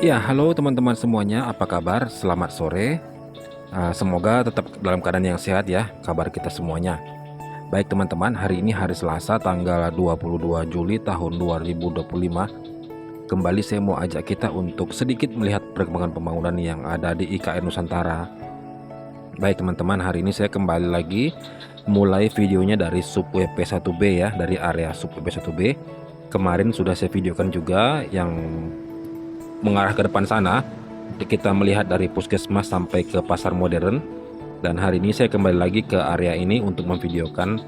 Ya, halo teman-teman semuanya, apa kabar? Selamat sore. Semoga tetap dalam keadaan yang sehat ya, kabar kita semuanya. Baik teman-teman, hari ini hari Selasa tanggal 22 Juli tahun 2025. Kembali saya mau ajak kita untuk sedikit melihat perkembangan pembangunan yang ada di IKN Nusantara. Baik teman-teman, hari ini saya kembali lagi mulai videonya dari sub WP1B ya, dari area sub WP1B. Kemarin sudah saya videokan juga yang mengarah ke depan sana, kita melihat dari puskesmas sampai ke pasar modern. Dan hari ini saya kembali lagi ke area ini untuk memvideokan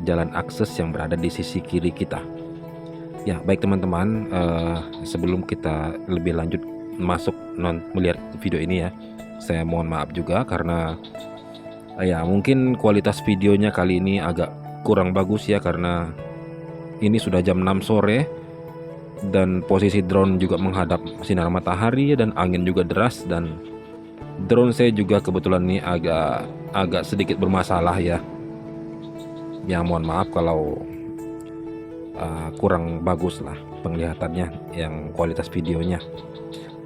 jalan akses yang berada di sisi kiri kita. Ya baik teman-teman, sebelum kita lebih lanjut masuk melihat video ini ya, saya mohon maaf juga karena ya mungkin kualitas videonya kali ini agak kurang bagus ya, karena ini sudah jam 6 sore dan posisi drone juga menghadap sinar matahari dan angin juga deras, dan drone saya juga kebetulan ini agak sedikit bermasalah ya. Ya mohon maaf kalau kurang bagus lah penglihatannya, yang kualitas videonya.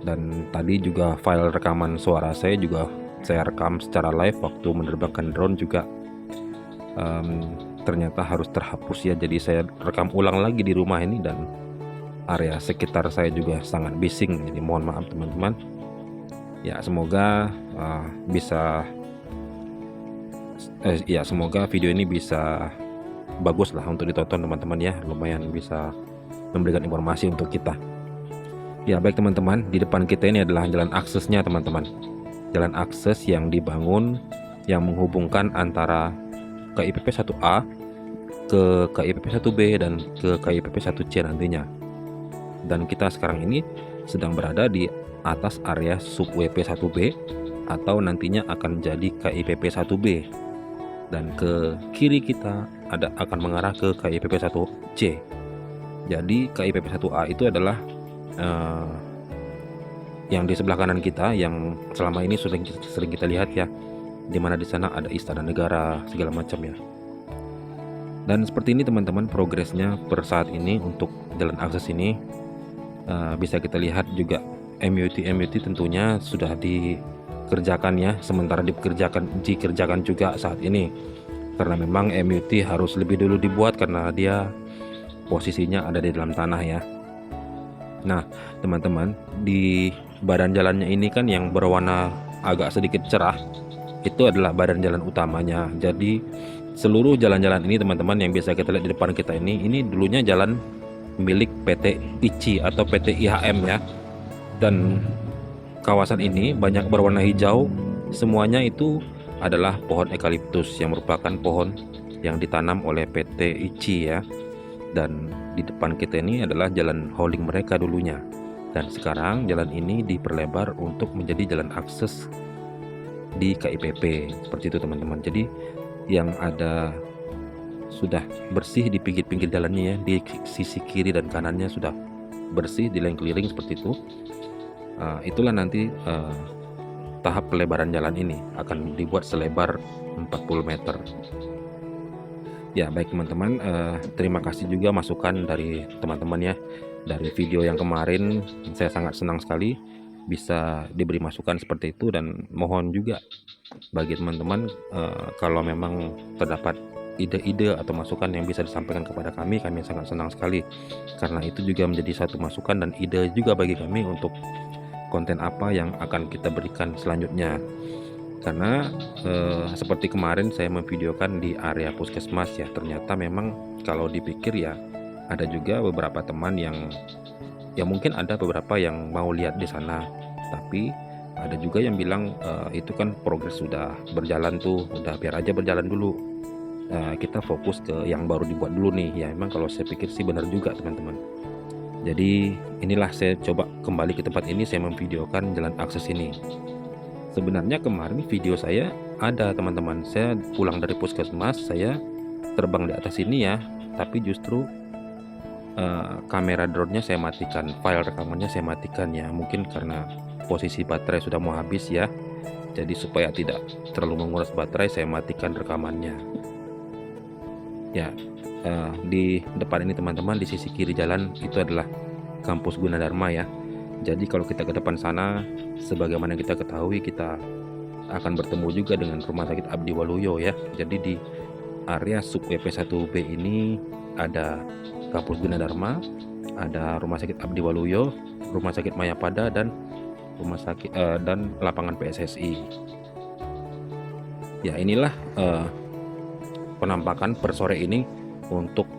Dan tadi juga file rekaman suara saya juga saya rekam secara live waktu menerbangkan drone juga ternyata harus terhapus ya. Jadi saya rekam ulang lagi di rumah ini dan area sekitar saya juga sangat bising, jadi mohon maaf teman-teman. Ya semoga semoga video ini bisa bagus lah untuk ditonton teman-teman ya, lumayan bisa memberikan informasi untuk kita. Ya baik teman-teman, di depan kita ini adalah jalan aksesnya teman-teman, jalan akses yang dibangun yang menghubungkan antara KIPP 1A ke KIPP 1B dan ke KIPP 1C nantinya. Dan kita sekarang ini sedang berada di atas area sub WP1B atau nantinya akan jadi KIPP 1B, dan ke kiri kita akan mengarah ke KIPP 1C. Jadi KIPP 1A itu adalah yang di sebelah kanan kita, yang selama ini sering kita lihat ya, dimana di sana ada istana negara segala macam ya. Dan seperti ini teman-teman progresnya per saat ini untuk jalan akses ini. Bisa kita lihat juga MUT tentunya sudah dikerjakan ya, sementara dikerjakan juga saat ini, karena memang MUT harus lebih dulu dibuat karena dia posisinya ada di dalam tanah ya. Nah teman-teman, di badan jalannya ini kan yang berwarna agak sedikit cerah, itu adalah badan jalan utamanya. Jadi seluruh jalan-jalan ini teman-teman yang biasa kita lihat di depan kita ini dulunya jalan milik PT ICI atau PT IHM ya. Dan kawasan ini banyak berwarna hijau, semuanya itu adalah pohon eukaliptus yang merupakan pohon yang ditanam oleh PT ICI ya. Dan di depan kita ini adalah jalan hauling mereka dulunya, dan sekarang jalan ini diperlebar untuk menjadi jalan akses di KIPP seperti itu teman-teman. Jadi yang ada sudah bersih di pinggir-pinggir jalannya ya, di sisi kiri dan kanannya sudah bersih di lane clearing seperti itu. Itulah nanti tahap pelebaran jalan ini akan dibuat selebar 40 meter. Ya baik teman-teman, terima kasih juga masukan dari teman-teman ya. Dari video yang kemarin saya sangat senang sekali bisa diberi masukan seperti itu, dan mohon juga bagi teman-teman kalau memang terdapat ide-ide atau masukan yang bisa disampaikan kepada kami sangat senang sekali, karena itu juga menjadi satu masukan dan ide juga bagi kami untuk konten apa yang akan kita berikan selanjutnya. Karena seperti kemarin saya memvideokan di area puskesmas ya, ternyata memang kalau dipikir ya ada juga beberapa teman yang ya mungkin ada beberapa yang mau lihat di sana, tapi ada juga yang bilang itu kan progres sudah berjalan tuh, udah biar aja berjalan dulu, kita fokus ke yang baru dibuat dulu nih ya. Emang kalau saya pikir sih benar juga teman-teman. Jadi inilah saya coba kembali ke tempat ini, saya memvideokan jalan akses ini. Sebenarnya kemarin video saya ada teman-teman, saya pulang dari puskesmas, saya terbang di atas ini ya, tapi justru kamera drone-nya saya matikan, file rekamannya saya matikan ya, mungkin karena posisi baterai sudah mau habis ya. Jadi supaya tidak terlalu menguras baterai, saya matikan rekamannya ya. Di depan ini teman-teman, di sisi kiri jalan itu adalah kampus Gunadarma ya. Jadi kalau kita ke depan sana, sebagaimana kita ketahui, kita akan bertemu juga dengan Rumah Sakit Abdi Waluyo ya. Jadi di area sub WP1B ini ada Kampus Gunadarma, ada Rumah Sakit Abdi Waluyo, Rumah Sakit Mayapada, dan dan lapangan PSSI. Ya, inilah penampakan per sore ini untuk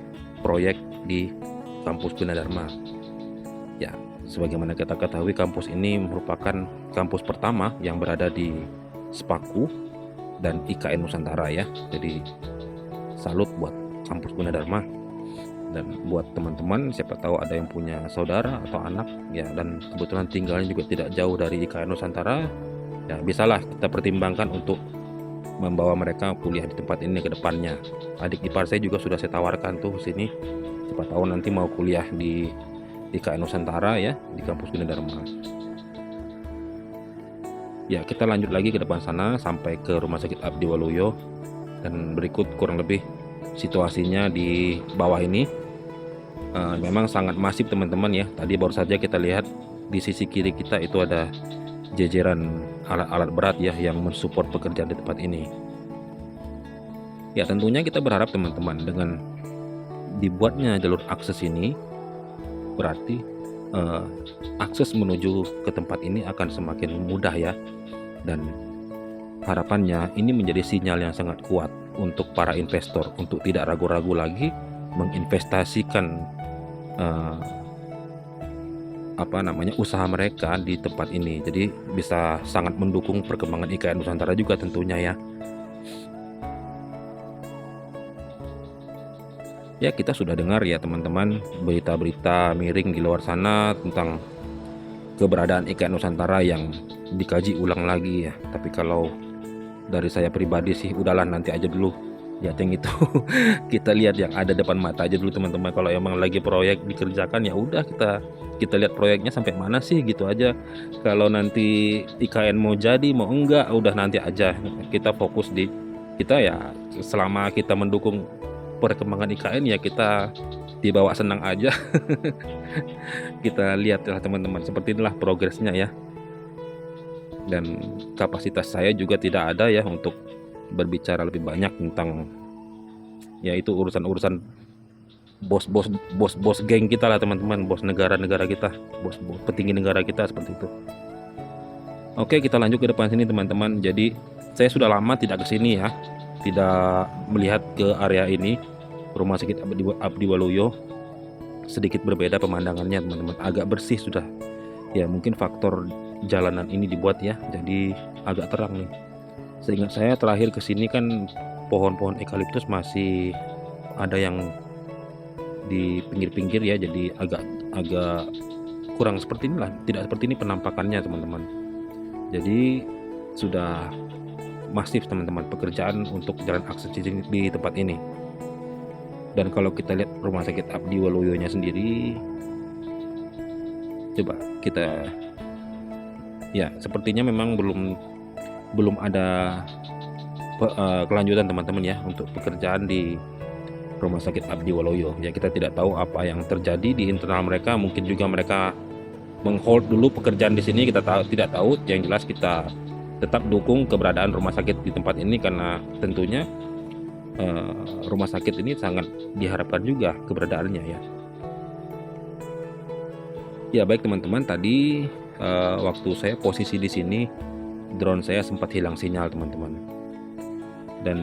proyek di Kampus Gunadarma. Ya, sebagaimana kita ketahui, kampus ini merupakan kampus pertama yang berada di Sepaku dan IKN Nusantara ya. Jadi salut buat Kampus Gunadarma. Dan buat teman-teman, siapa tahu ada yang punya saudara atau anak ya, dan kebetulan tinggalnya juga tidak jauh dari IKN Nusantara, ya bisalah kita pertimbangkan untuk membawa mereka kuliah di tempat ini ke depannya. Adik ipar saya juga sudah saya tawarkan tuh sini, siapa tahu nanti mau kuliah di IKN Nusantara ya, di Kampus Gunadarma. Ya, kita lanjut lagi ke depan sana sampai ke Rumah Sakit Abdi Waluyo, dan berikut kurang lebih situasinya di bawah ini. Memang sangat masif teman-teman ya. Tadi baru saja kita lihat di sisi kiri kita itu ada jajaran alat-alat berat ya yang mensupport pekerjaan di tempat ini. Ya, tentunya kita berharap teman-teman dengan dibuatnya jalur akses ini berarti akses menuju ke tempat ini akan semakin mudah ya, dan harapannya ini menjadi sinyal yang sangat kuat untuk para investor untuk tidak ragu-ragu lagi menginvestasikan usaha mereka di tempat ini. Jadi bisa sangat mendukung perkembangan IKN Nusantara juga tentunya ya. Ya, kita sudah dengar ya teman-teman berita-berita miring di luar sana tentang keberadaan IKN Nusantara yang dikaji ulang lagi ya. Tapi kalau dari saya pribadi sih udahlah, nanti aja dulu ya yang itu. Kita lihat yang ada depan mata aja dulu teman-teman. Kalau emang lagi proyek dikerjakan ya udah kita lihat proyeknya sampai mana sih gitu aja. Kalau nanti IKN mau jadi mau enggak udah nanti aja, kita fokus di kita ya. Selama kita mendukung perkembangan IKN ya kita dibawa senang aja. Kita lihatlah teman-teman, seperti inilah progresnya ya. Dan kapasitas saya juga tidak ada ya untuk berbicara lebih banyak tentang ya itu urusan-urusan bos geng kita lah teman-teman, bos negara-negara kita, bos petinggi negara kita, seperti itu. Oke, kita lanjut ke depan sini teman-teman. Jadi saya sudah lama tidak ke sini ya, tidak melihat ke area ini, Rumah Sakit Abdi Waluyo. Sedikit berbeda pemandangannya teman-teman, agak bersih sudah ya, mungkin faktor jalanan ini dibuat ya, jadi agak terang nih. Seingat saya terakhir ke sini kan pohon-pohon eukaliptus masih ada yang di pinggir-pinggir ya, jadi agak kurang seperti inilah, tidak seperti ini penampakannya teman-teman. Jadi sudah masif teman-teman pekerjaan untuk jalan akses di tempat ini. Dan kalau kita lihat Rumah Sakit Abdi Waluyo-nya sendiri, coba kita ya, sepertinya memang belum ada kelanjutan teman-teman ya untuk pekerjaan di Rumah Sakit Abdi Waluyo. Ya, kita tidak tahu apa yang terjadi di internal mereka, mungkin juga mereka menghold dulu pekerjaan di sini, kita tidak tahu. Yang jelas kita tetap dukung keberadaan rumah sakit di tempat ini, karena tentunya rumah sakit ini sangat diharapkan juga keberadaannya ya. Ya baik teman-teman, tadi waktu saya posisi di sini drone saya sempat hilang sinyal teman-teman, dan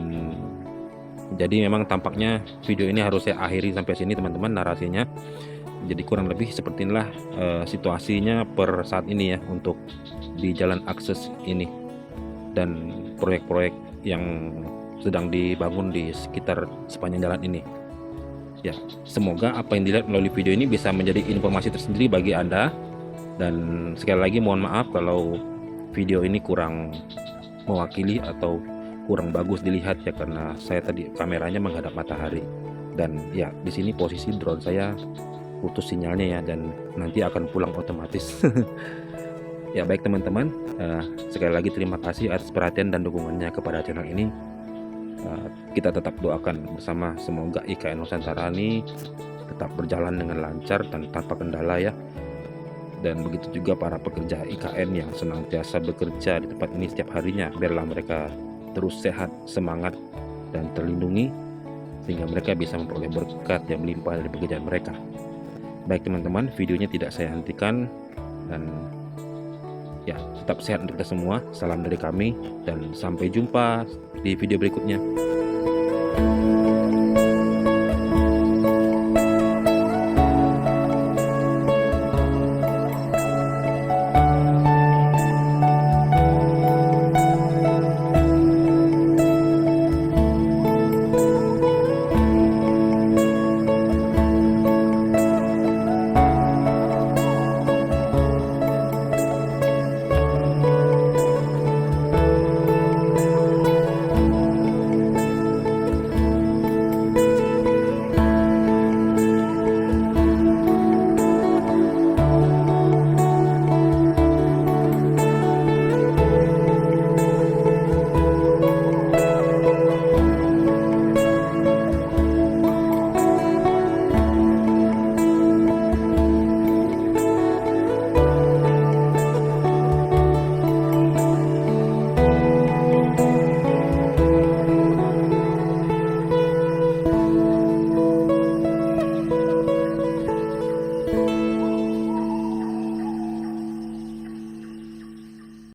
jadi memang tampaknya video ini harus saya akhiri sampai sini teman-teman narasinya. Jadi kurang lebih seperti inilah situasinya per saat ini ya untuk di jalan akses ini dan proyek-proyek yang sedang dibangun di sekitar sepanjang jalan ini. Ya, semoga apa yang dilihat melalui video ini bisa menjadi informasi tersendiri bagi Anda. Dan sekali lagi mohon maaf kalau video ini kurang mewakili atau kurang bagus dilihat ya, karena saya tadi kameranya menghadap matahari. Dan ya di sini posisi drone saya putus sinyalnya ya, dan nanti akan pulang otomatis. Ya baik teman-teman, sekali lagi terima kasih atas perhatian dan dukungannya kepada channel ini. Kita tetap doakan bersama, semoga IKN Nusantara ini tetap berjalan dengan lancar dan tanpa kendala ya. Dan begitu juga para pekerja IKN yang senantiasa bekerja di tempat ini setiap harinya. Biarlah mereka terus sehat, semangat, dan terlindungi, sehingga mereka bisa memperoleh berkat yang melimpah dari pekerjaan mereka. Baik teman-teman, videonya tidak saya hentikan, dan ya, tetap sehat untuk kita semua. Salam dari kami, dan sampai jumpa di video berikutnya.